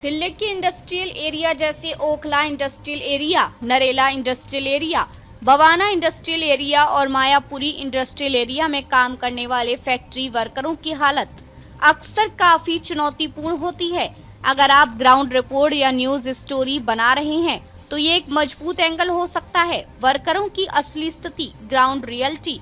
हिल्लेकी industrial area जैसे Okhla industrial area, Narela industrial area, Bawana industrial area और Mayapuri industrial area में काम करने वाले फैक्ट्री वर्करों की हालत अक्सर काफी चुनौतीपूर्ण होती है। अगर आप ग्राउंड रिपोर्ट या न्यूज स्टोरी बना रहे हैं तो ये एक मजबूत एंगल हो सकता है। वर्करों की असली स्थिति, ग्राउंड रियलिटी,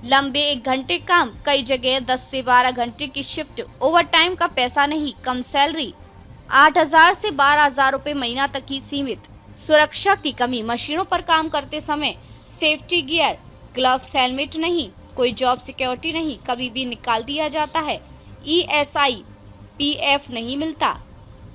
लंबे 1 घंटे काम, कई जगह 10 से 12 घंटे की शिफ्ट, ओवर टाइम का पैसा नहीं, कम सैलरी, 8,000 से 12,000 रुपए महीना तक ही सीमित, सुरक्षा की कमी, मशीनों पर काम करते समय सेफ्टी गियर, ग्लव्स, हेलमेट नहीं, कोई जॉब सिक्योरिटी नहीं, कभी भी निकाल दिया जाता है, ईएसआई, पीएफ नहीं मिलता,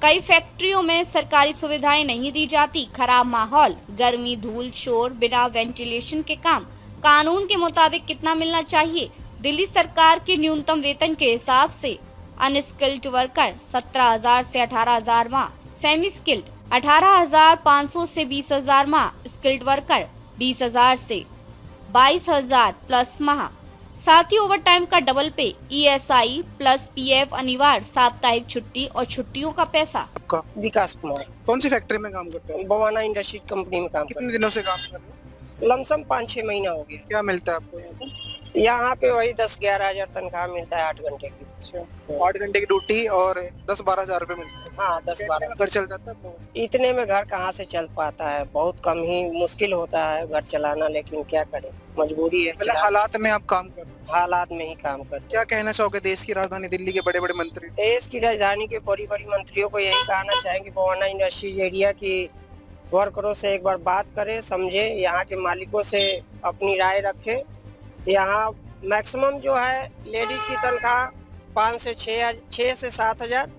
कई फैक्ट्रियों में सरकारी सुविधाएं नहीं दी जाती, खराब माहौल, गर्मी, धूल, शोर, बिना वेंटिलेशन के काम, कानून के मुताबिक कितना मिलना चाहिए, दिल्ली सरकार के न्यूनतम वेतन के हिसाब से अनस्किल्ड वर्कर 17,000 से 18,000 माह, सेमी स्किल्ड 18,500 से 20,000 माह, स्किल्ड वर्कर 20,000 से 22,000 प्लस माह, साथ ही ओवर टाइम का डबल पे, ईएसआई प्लस पीएफ अनिवार्य, साप्ताहिक छुट्टी और छुट्टियों का पैसा। आपका विकास कुमार, कौन सी फैक्ट्री में काम करते हो? बवाना इंडस्ट्रीज कंपनी में काम कितने दिनों से काम कर रहे हो? करता हूँ। लमसम 5-6 महीना हो गया। क्या मिलता है आपको यहाँ पे? यहाँ पे वही 10-11 हजार तनख्वाह मिलता है 8 घंटे की। अच्छा, 8 घंटे की ड्यूटी और 10-12 हजार रुपए मिलते हैं। हाँ, कितने 10-12। में घर चल जाता है आपको? इतने में घर कहाँ से चल पाता है, बहुत कम ही मुश्किल होता है घर चलाना, लेकिन क्या करें, मजबूरी है। मतलब हालात में आप काम कर रहे हो। हालात में ही काम करते क्या कहना चाहोगे देश की राजधानी दिल्ली के बड़े बड़े मंत्री? हैं। देश की राजधानी के बड़ी बड़ी मंत्रियों को यही कहना चाहेंगे, बवाना इंडस्ट्रीज एरिया की वर्करों से एक बार बात करें, समझे, यहाँ के मालिकों से अपनी राय रखें। यहाँ मैक्सिमम जो है लेडीज की तनख्वाह 5 से 6 से 7 हजार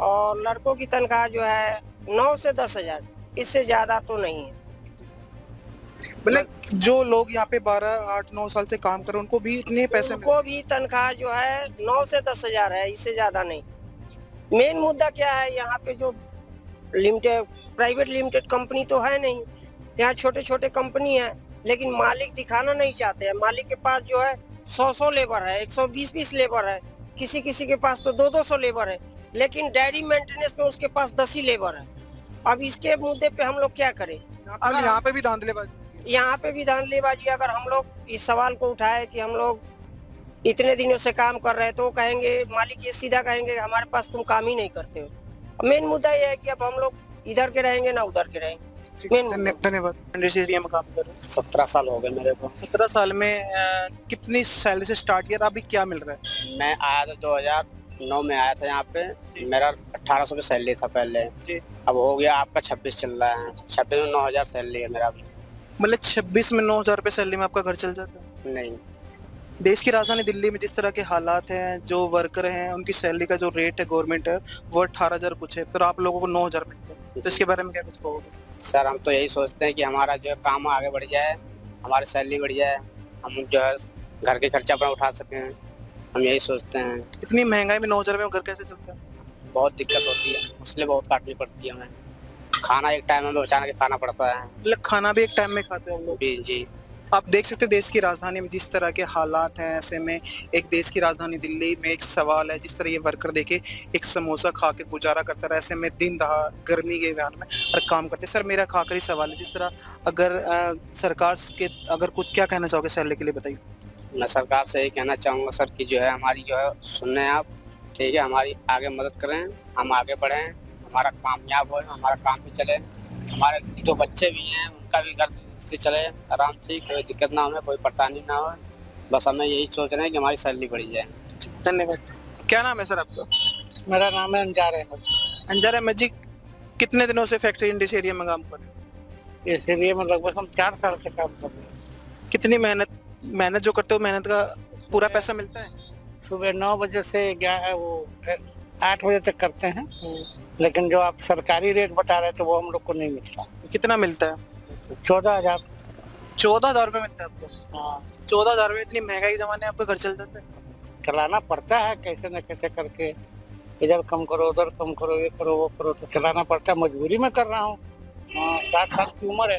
और लड़कों की तनख्वाह जो है 9 से 10 हजार, इससे ज्यादा तो नहीं है। मतलब जो लोग यहाँ पे 12-8-9 साल से काम कर रहे हैं उनको भी इतने पैसे उनको भी तनख्वाह जो है 9 से 10 हजार है, इससे ज्यादा नहीं। मेन मुद्दा क्या है, यहाँ पे जो प्राइवेट लिमिटेड कंपनी तो है नहीं, यहाँ छोटे छोटे कंपनी है, लेकिन मालिक दिखाना नहीं चाहते हैं। मालिक के पास जो है 100 लेबर है, 120 लेबर है, किसी किसी के पास तो 200 लेबर है, लेकिन डेयरी मेंटेनेंस में उसके पास 10 ही लेबर है। अब इसके मुद्दे पे हम लोग क्या करें? यहाँ पे भी धांधलेबाजी। यहाँ पे भी धांधलेबाजी। अगर हम लोग इस सवाल को उठाए कि हम लोग इतने दिनों से काम कर रहे हैं, तो काहेंगे मालिक ये सीधा कहेंगे हमारे पास तुम काम ही नहीं करते हो। मेन मुद्दा ये है कि अब हम लोग इधर के रहेंगे ना उधर के रहेंगे। धन्यवाद। इंडस्ट्री एरिया में काम कर रहे हो? 17 साल हो गए मेरे को। 17 साल में कितनी सैलरी से स्टार्ट किया था, अभी क्या मिल रहा है? मैं आया था 2009 में आया था यहाँ पे। मेरा 1800 की सैलरी था पहले जी। अब हो गया आपका 26 चल रहा है। 26 में 9,000 सैलरी है मेरा अभी। मतलब 26 में 9,000 रुपए सैलरी में आपका घर चल जाता है? नहीं, देश की राजधानी दिल्ली में जिस तरह के हालात हैं, जो वर्कर हैं उनकी सैलरी का जो रेट है गवर्नमेंट है वो 18,000 कुछ है, पर आप लोगों को 9,000 मिलता है, तो इसके बारे में क्या कुछ कहोगे? सर हम तो यही सोचते हैं कि हमारा जो है काम आगे बढ़ जाए, हमारी सैलरी बढ़ जाए, हम जो है घर के खर्चा अपना उठा सकें, हम यही सोचते हैं। इतनी महंगाई में 9,000 में घर कैसे चलता है? बहुत दिक्कत होती है, मुश्किलें बहुत काटनी पड़ती है हमें। खाना एक टाइम में बचाने के खाना पड़ता है। मतलब खाना भी एक टाइम में खाते हो हम लोग? जी। आप देख सकते हैं देश की राजधानी में जिस तरह के हालात हैं, ऐसे में एक देश की राजधानी दिल्ली में एक सवाल है, जिस तरह ये वर्कर देखे एक समोसा खा के गुजारा करता रहा, ऐसे में दिन दहाड़ गर्मी के व्यान में और काम करते। सर मेरा आखिरी सवाल है, जिस तरह अगर सरकार के अगर कुछ क्या कहना चाहोगे सैलरी के लिए, बताइए। मैं सरकार से यही कहना चाहूँगा सर कि जो है हमारी जो है सुनने आप, ठीक है, हमारी आगे मदद करें, हम आगे बढ़ें, हमारा कामयाब हो, हमारा काम भी चले, हमारे जो बच्चे भी हैं उनका भी घर से चले आराम से, कोई दिक्कत ना हो, कोई परेशानी ना हो। बस हमें यही सोच रहे हैं कि हमारी सैलरी बढ़ी जाए। धन्यवाद। क्या नाम है सर आपका? मेरा नाम है अंजार अहमद। अंजार अहमद जी, कितने दिनों से फैक्ट्री इंडस्ट्री एरिया में काम कर रहे हैं? इस एरिया में लगभग हम 4 साल से काम कर रहे हैं। कितनी मेहनत जो करते हो, मेहनत का पूरा पैसा मिलता है? सुबह 9 बजे से 8 बजे तक करते हैं, लेकिन जो आप सरकारी रेट बता रहे थे वो हम लोग को नहीं मिलता। कितना मिलता है? 14,000। 14,000 रुपये मिलता है आपको? हाँ, 14,000 में इतनी महंगाई के जमाने आपका घर चल जाता है? चलाना पड़ता है कैसे न कैसे करके, इधर कम करो उधर कम करो, ये करो वो करो, तो चलाना पड़ता है, मजबूरी में कर रहा हूँ। 60 साल की उम्र है,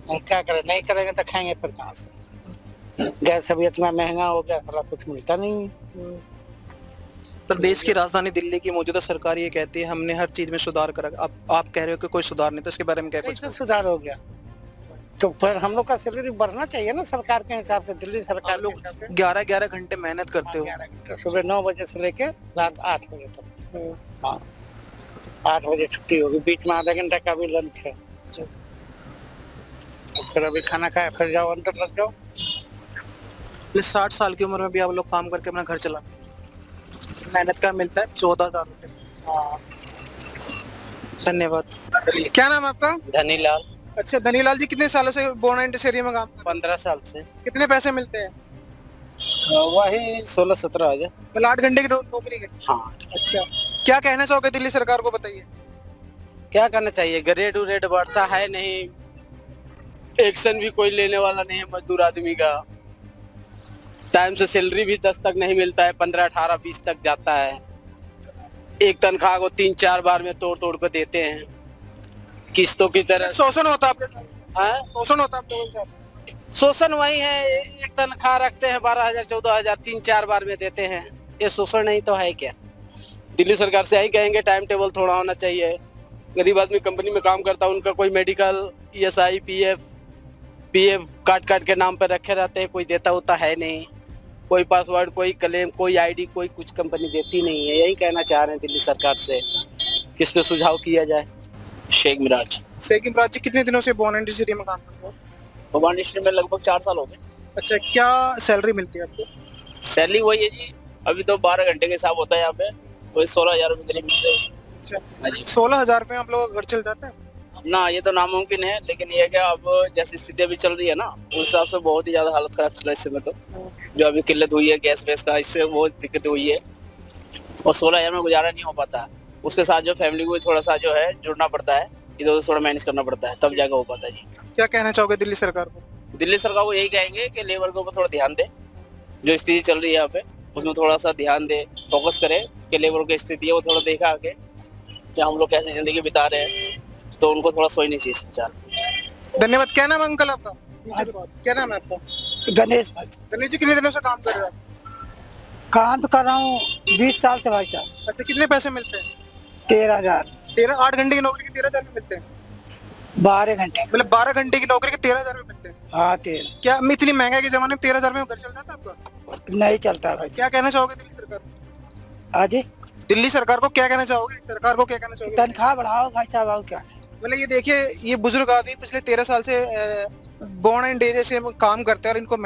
हम क्या करें, नहीं करेंगे तो खाएंगे फिर कहाँ से? गैस अभी इतना महंगा हो गया, साला कुछ मिलता नहीं है। प्रदेश की राजधानी दिल्ली की मौजूदा सरकार ये कहती है हमने हर चीज में सुधार करा। आप कह रहे हो कि कोई सुधार नहीं, तो इसके बारे में क्या कुछ? कैसे सुधार हो गया? तो पर हम लोग का सैलरी बढ़ना चाहिए ना सरकार के हिसाब से, दिल्ली सरकार आप लोग के हिसाब से। 11-11 घंटे मेहनत करते हो। 11 घंटे, सुबह 9 बजे से लेके रात 8 बजे तक। हाँ, 8 बजे छुट्टी होगी, बीच में आधा घंटा का भी लंच है। फिर अभी खाना खाया, फिर जाओ अंदर लग जाओ। 60 साल की उम्र में भी आप लोग काम करके अपना घर चला, मेहनत का मिलता है 14,000 रुपये। धन्यवाद। क्या नाम है आपका? धनीलाल। अच्छा, धनीलाल जी कितने सालों से बोना इंडस्ट्री एरिया में काम कर रहे 15 साल से। हैं? कितने पैसे मिलते हैं? वही 16-17 हजार। मतलब 8 घंटे की नौकरी के? हाँ, अच्छा, क्या कहना चाहोगे दिल्ली सरकार को, बताइए। क्या करना चाहिए? ग्रेड उरेड बढ़ता है नहीं, एक्शन भी कोई लेने वाला नहीं है मजदूर आदमी का। टाइम से सैलरी भी 10 तक नहीं मिलता है, 15, 18, 20 तक जाता है। एक तनख्वाह को 3-4 बार में तोड़ तोड़ कर देते हैं किस्तों की तरह। शोषण होता है आपके साथ? हाँ? शोषण होता है आप लोगों के साथ? शोषण वही है, एक तनख्वाह रखते हैं 12,000 14,000, 3-4 बार में देते हैं। ये शोषण नहीं तो है क्या? दिल्ली सरकार से यही कहेंगे टाइम टेबल थोड़ा होना चाहिए। गरीब आदमी कंपनी में काम करता है, उनका कोई मेडिकल, ESI, PF काट काट के नाम पर रखे रहते हैं, कोई देता होता है नहीं। कोई पासवर्ड, कोई क्लेम, कोई ID, कोई कुछ कंपनी देती नहीं है। यही कहना चाह रहे हैं दिल्ली सरकार से, किस पे सुझाव किया जाए। शेख मिराज। शेख इमरान जी कितने दिनों से बोना इंडस्ट्री में काम करते हो? भगवान इंडस्ट्री में लगभग 4 साल हो गए। अच्छा, क्या सैलरी मिलती है आपको? सैलरी वही है जी, अभी तो 12 घंटे के हिसाब होता है यहाँ पे, वही 16,000 रुपये करीब मिल रहे हैं। अच्छा, हाँ जी। 16,000 में आप लोग घर चल जाते हैं? ना, ये तो नामुमकिन है, लेकिन ये है कि अब जैसी स्थिति अभी चल रही है ना, उस हिसाब से बहुत ही ज्यादा हालत खराब चल रहा है इस समय। तो जो अभी किल्लत हुई है गैस वैस का, इससे बहुत दिक्कत हुई है और 16,000 में गुजारा नहीं हो पाता। उसके साथ जो फैमिली को थोड़ा सा जो है जुड़ना पड़ता है, इधर उधर थोड़ा मैनेज करना पड़ता है, तब जाकर हो पाता है जी। क्या कहना चाहोगे दिल्ली सरकार को? दिल्ली सरकार को यही कहेंगे कि लेबर के ऊपर थोड़ा ध्यान दे, जो स्थिति चल रही है यहाँ पे उसमें थोड़ा सा ध्यान दे, फोकस करे कि लेबर की स्थिति है वो थोड़ा देखा आगे कि हम लोग कैसी जिंदगी बिता रहे हैं, तो उनको थोड़ा सोचनी चाहिए विचार। धन्यवाद। क्या नाम है अंकल आपका? क्या नाम है आपका? गणेश भाई, गणेश जी कितने दिनों से काम कर रहे हो आप? काम तो कर रहा हूँ 20 साल से भाई साहब। अच्छा, कितने पैसे मिलते हैं? 13,000। 8 घंटे की नौकरी के 13,000 में मिलते हैं? 12 घंटे। मतलब 12 घंटे की नौकरी के 13,000 में मिलते हैं? हाँ, 13। क्या इतनी महंगाई के जमाने में 13,000 में घर चल जाता है आपका? नहीं चलता भाई। क्या कहना चाहोगे दिल्ली सरकार को? आज दिल्ली सरकार को क्या कहना चाहोगे? सरकार को क्या कहना चाहोगे? तनख्वाह बढ़ाओ भाई साहब, और क्या। मतलब ये देखिए, ये बुजुर्ग आदमी पिछले 13 साल से बोर्न एंड डे से काम करते हैं और इनको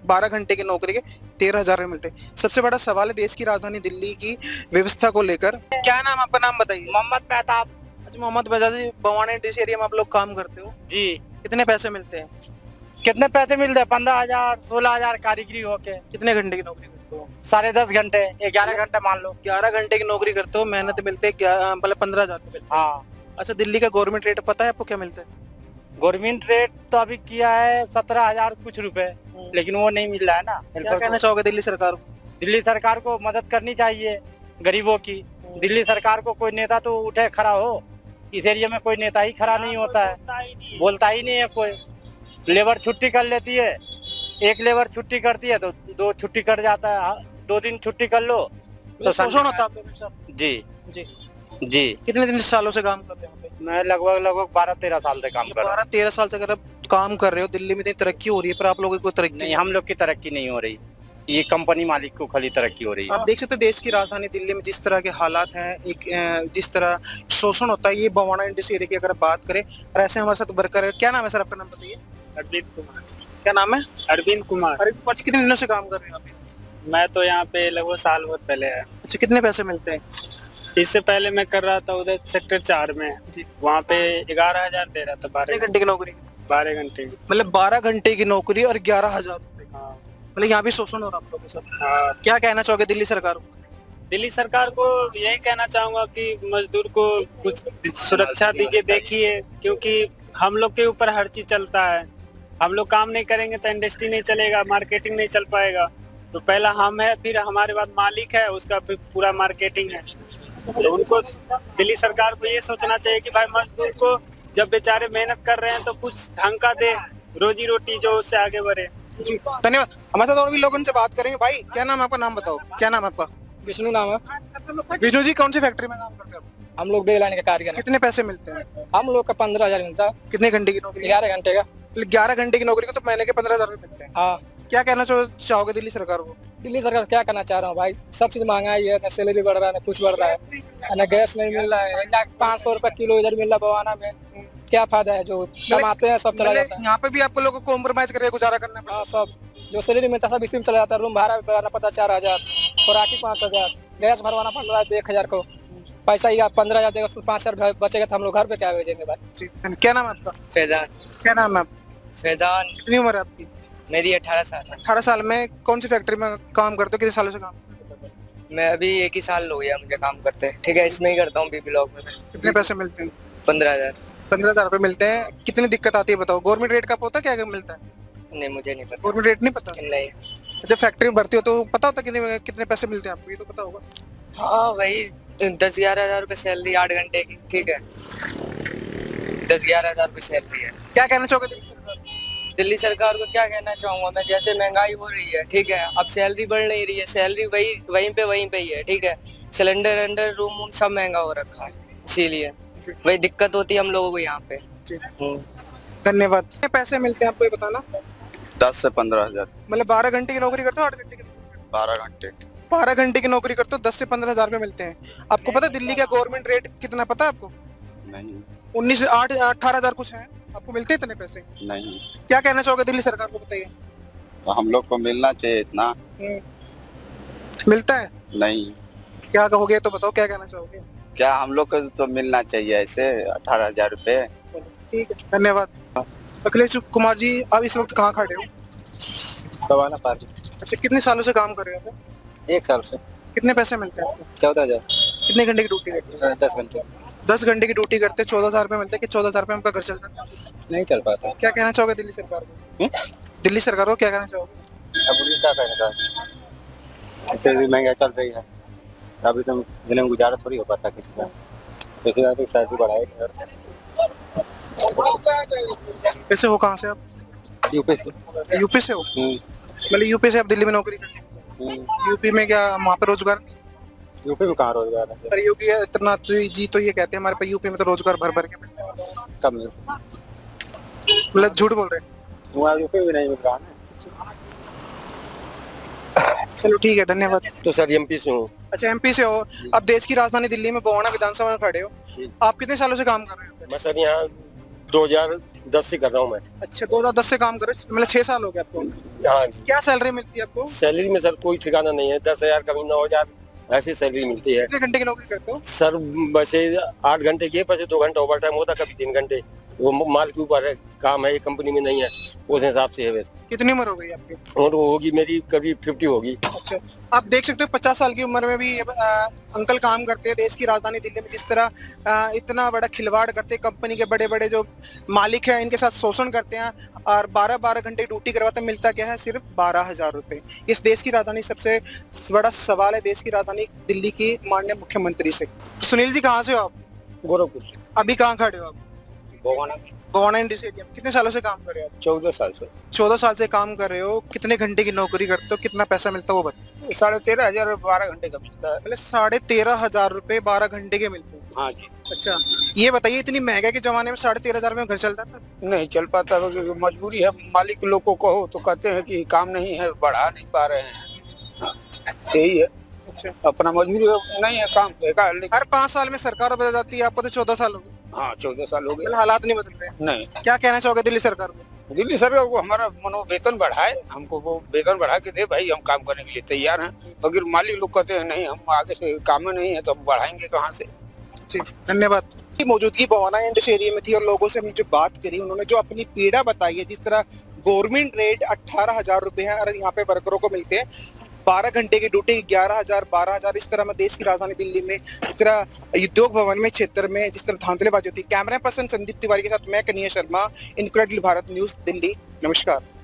12 घंटे की नौकरी के 13,000 में मिलते हैं। सबसे बड़ा सवाल है देश की राजधानी दिल्ली की व्यवस्था को लेकर। क्या नाम, आपका नाम बताइए। मोहम्मद मेहताब अच्छा, मोहम्मद बजाज जी, भवानी इंडस्ट्री एरिया में आप लोग काम करते हो जी। कितने पैसे मिलते हैं? कितने पैसे मिलते हैं? 15,000 16,000 कारीगरी होके। कितने घंटे की नौकरी करते हो? 10.5 घंटे, 11 घंटे मान लो। 11 घंटे की नौकरी करते हो, मेहनत मिलते हैं मतलब 15,000 रुपए। हाँ, अच्छा, दिल्ली का गवर्नमेंट रेट पता है आपको क्या मिलता है? गवर्नमेंट रेट तो अभी किया है 17,000 कुछ रुपए, लेकिन वो नहीं मिल रहा है ना। क्या कहना चाहोगे दिल्ली सरकार को? दिल्ली सरकार को मदद करनी चाहिए गरीबों की। दिल्ली सरकार को कोई नेता तो उठे खड़ा हो। इस एरिया में कोई नेता ही खड़ा नहीं होता है, बोलता ही नहीं है कोई। लेबर छुट्टी कर लेती है, एक लेबर छुट्टी करती है तो 2 छुट्टी कर जाता है। 2 दिन छुट्टी कर लो तो शोषण होता है आप लोगों के साथ? जी जी। जी। कितने दिन सालों से काम कर रहे हो? मैं लगभग 12-13 साल से काम कर रहा हूँ। 12-13 साल से अगर आप काम कर रहे हो, दिल्ली में इतनी तरक्की हो रही है, पर आप लोगों की कोई तरक्की नहीं, हम लोग की तरक्की नहीं हो रही, ये कंपनी मालिक को खाली तरक्की हो रही है। आप देख सकते हैं देश की राजधानी दिल्ली में जिस तरह के हालात हैं, एक जिस तरह शोषण होता है, ये भवाना इंडस्ट्री एरिया की अगर बात करें, और ऐसे हमारे साथ वर्कर है। क्या नाम है सर आपका? नाम बताइए। अरविंद कुमार। क्या नाम है? अरविंद कुमार। अरे कुमार जी, कितने दिनों से काम कर रहे हैं आप? मैं तो यहाँ पे लगभग साल भर पहले आया। अच्छा, कितने पैसे मिलते हैं? इससे पहले मैं कर रहा था उधर सेक्टर 4 में जी। वहाँ पे 11,000 दे रहा था। 12 घंटे की नौकरी? 12 घंटे। मतलब 12 घंटे की नौकरी और 11,000 रुपए। हाँ। मतलब यहाँ भी शोषण हो रहा है आप लोगों के साथ। हाँ। क्या कहना चाहोगे दिल्ली सरकार को? दिल्ली सरकार को यही कहना चाहूंगा कि मजदूर को कुछ सुरक्षा दीजिए, देखिए, क्योंकि हम लोग के ऊपर हर चीज चलता है। हम लोग काम नहीं करेंगे तो इंडस्ट्री नहीं चलेगा, मार्केटिंग नहीं चल पाएगा। तो पहला हम है, फिर हमारे बाद मालिक है, उसका फिर पूरा मार्केटिंग है। तो उनको, दिल्ली सरकार को ये सोचना चाहिए कि भाई मजदूर को जब बेचारे मेहनत कर रहे हैं तो कुछ ढंग का दे, रोजी रोटी जो उससे आगे बढ़े। जी, धन्यवाद। हमारे साथ और भी लोगों से बात करेंगे। भाई, क्या नाम है आपका? नाम बताओ। क्या नाम है आपका? विष्णु नाम है। विष्णु जी कौन सी फैक्ट्री में काम करते हो? हम लोग बेग लाने के कारीगर हैं। कितने पैसे मिलते हैं? हम लोग का 15,000 मिलता है, कितने घंटे की नौकरी? 11 घंटे का। 11 घंटे की नौकरी को तो महीने के 15,000 रुपए मिलते हैं। हाँ, क्या कहना चाहोगे दिल्ली सरकार को? दिल्ली सरकार क्या करना चाह रहा हूँ भाई, सब चीज महंगाई है, ना सैलरी बढ़ रहा है, ना कुछ बढ़ रहा है, ना गैस नहीं मिल रहा है, ना 500 रुपए किलो इधर मिल रहा है बवाना में। क्या फायदा है, जो कमाते हैं सब चला जाता है। यहाँ पे भी आपको लोगों को कॉम्प्रोमाइज करके गुजारा करना पड़ता हाँ, सब जो सैलरी मिलता है सब इसी में चला जाता है। रूम भाड़ा भरना पड़ता है 4,000, खुराकी 5,000, गैस भरवाना पड़ रहा है 1,000 को। पैसा ही 15,000 देगा, उसमें 5,000 बचेगा तो हम लोग घर पे क्या भेजेंगे भाई। है। क्या नाम है आपका? फैजान। क्या नाम है आपका? फैजान। कितनी उम्र है आपकी? मेरी 18 साल है। 18 साल में कौन सी फैक्ट्री में काम करते हो? कितने सालों से काम करते हो? मैं अभी 1 ही साल हो गया मुझे काम करते, ठीक है, इसमें ही करता हूँ बीबी ब्लॉक में। कितने पैसे मिलते हैं? 15,000। 15,000 रुपए मिलते हैं। कितनी दिक्कत आती है बताओ? गवर्नमेंट रेट का पता क्या मिलता है? नहीं, मुझे नहीं पता। गवर्नमेंट रेट नहीं पता? नहीं। जब फैक्ट्री में भर्ती हो तो पता होता कितने कितने पैसे मिलते हैं आपको? ये तो पता होगा। हाँ, वही 10-11 हज़ार रुपये सैलरी 8 घंटे की, ठीक है, 10-11 हज़ार रुपये सैलरी है। क्या कहना चाहोगे दिल्ली सरकार को क्या कहना चाहूँगा मैं, जैसे महंगाई हो रही है, ठीक है, अब सैलरी बढ़ नहीं रही है, सैलरी वहीं पे ही है, ठीक है, सिलेंडर अंडर रूम सब महंगा हो रखा है, इसीलिए वही दिक्कत होती है हम लोगों को यहाँ पे। धन्यवाद। कितने पैसे मिलते हैं आपको ये बताना? 10 से 15,000। मतलब 12 घंटे की नौकरी करते हो? 8 घंटे की? 12 घंटे। 12 घंटे की नौकरी करते हो, 10 से 15,000 रुपए मिलते हैं। आपको पता है दिल्ली का गवर्नमेंट रेट कितना पता है आपको? नहीं। 18,000 कुछ है। आपको मिलते हैं इतने पैसे? नहीं। क्या कहना चाहोगे दिल्ली सरकार को बताइए? तो हम लोग को मिलना चाहिए इतना। मिलता है? नहीं। क्या कहोगे तो बताओ, क्या कहना चाहोगे? क्या हम लोग को तो मिलना चाहिए ऐसे 18,000 रुपए। ठीक है, धन्यवाद। अखिलेश कुमार जी, आप इस वक्त कहाँ खड़े हो? बवाना पार्क। अच्छा, कितने सालों से काम कर रहे हो? 1 साल से। कितने पैसे मिलते हैं आपको? 14,000। कितने घंटे की ड्यूटी करते हैं? 10 घंटे। 10 घंटे की ड्यूटी करते हैं, 14,000 रुपए मिलते हैं कि 14,000 रुपए आपका घर चल जाता है? नहीं चल पाता। क्या कहना चाहोगे दिल्ली सरकार को? दिल्ली सरकार को क्या कहना चाहोगे? अब उन्हें क्या कहना चाहिए, इतनी भी महंगाई चल रही है, अभी तो जिले में गुजारा थोड़ी हो पाता किसी का, तो इसी बात सैलरी बढ़ाए। कैसे हो? कहाँ से आप? यूपी से। यूपी से हो? मतलब यूपी से आप दिल्ली में नौकरी करते हैं? यूपी में क्या वहाँ पे रोजगार? यूपी में कहाँ रोजगार है? अरे योगी आदित्यनाथ जी तो ये कहते हैं हमारे पे यूपी में तो रोजगार भर भर के मिलता है। कब मिलता? मतलब झूठ बोल रहे हैं? वहाँ यूपी में नहीं मिल रहा है। चलो ठीक है, धन्यवाद। तो सर एमपी से हूँ। अच्छा, एमपी से हो। अब देश की राजधानी दिल्ली में बवाना विधानसभा में खड़े हो। आप कितने सालों से काम कर रहे हो? मैं सर यहाँ 2010 से कर रहा हूँ मैं। अच्छा, 2010 से काम कर रहे हो, मतलब 6 साल हो गए आपको। हाँ। क्या सैलरी मिलती है आपको? सैलरी में सर कोई ठिकाना नहीं है, 10,000 कभी 9,000 ऐसी सैलरी मिलती है। कितने घंटे की नौकरी करते हो? सर वैसे 8 घंटे की है, वैसे 2 घंटा ओवर टाइम होता, कभी 3 घंटे, वो माल के ऊपर है, काम है, ये कंपनी में नहीं है, उस हिसाब से है वैसे। कितनी उम्र हो गई आपकी? और वो होगी मेरी करीब 50 होगी। अच्छा, आप देख सकते हो 50 साल की उम्र में भी अंकल काम करते हैं देश की राजधानी दिल्ली में। जिस तरह इतना बड़ा खिलवाड़ करते हैं, कंपनी के बड़े बड़े जो मालिक हैं इनके साथ शोषण करते हैं और 12-12 घंटे ड्यूटी करवाते हैं। मिलता क्या है? सिर्फ 12,000 रुपए। इस देश की राजधानी, सबसे बड़ा सवाल है देश की राजधानी दिल्ली की माननीय मुख्यमंत्री से। सुनील जी, कहाँ से हो आप? गोरखपुर। अभी कहाँ खड़े हो आप? Bawana industry area. कितने सालों से काम कर रहे हो आप? 14 साल से। 14 साल से काम कर रहे हो। कितने घंटे की नौकरी करते हो? कितना पैसा मिलता है वो बताओ? 13,500 12 घंटे का मिलता है। मतलब 13,500 रुपए 12 घंटे के मिलते हैं? हाँ जी। अच्छा, ये बताइए इतनी महंगाई के जमाने में 13,500 में घर चलता था? नहीं चल पाता, क्योंकि मजबूरी है। मालिक लोग को कहो तो कहते हैं कि काम नहीं है, बढ़ा नहीं पा रहे हैं, यही है। अच्छा, अपना मजबूरी नहीं है, काम बेकार। हर 5 साल में सरकार बदल जाती है, आपको तो 14 साल हो गए। हाँ, 14 साल हो गए, मतलब हालात नहीं बदल रहे। नहीं। क्या कहना चाहोगे दिल्ली सरकार को? दिल्ली सरकार को हमारा वेतन बढ़ाए, हमको वो वेतन बढ़ा के दे भाई, हम काम करने के लिए तैयार हैं। अगर मालिक लोग कहते हैं नहीं, हम आगे से काम में नहीं है, तो हम बढ़ाएंगे कहाँ से? जी, धन्यवाद। मौजूदगी बवाना इंडस्ट्री एरिया में थी और लोगों से हमने जो बात करी, उन्होंने जो अपनी पीड़ा बताई है, जिस तरह गवर्नमेंट रेट 18,000 रुपए है और यहाँ पे वर्करों को मिलते हैं 12 घंटे की ड्यूटी 11,000 12,000। इस तरह में देश की राजधानी दिल्ली में, इस तरह उद्योग भवन में क्षेत्र में जिस तरह धांधलेबाजी होती है। कैमरा पर्सन संदीप तिवारी के साथ मैं कन्हैया शर्मा, इनक्रेडिबल भारत न्यूज दिल्ली। नमस्कार।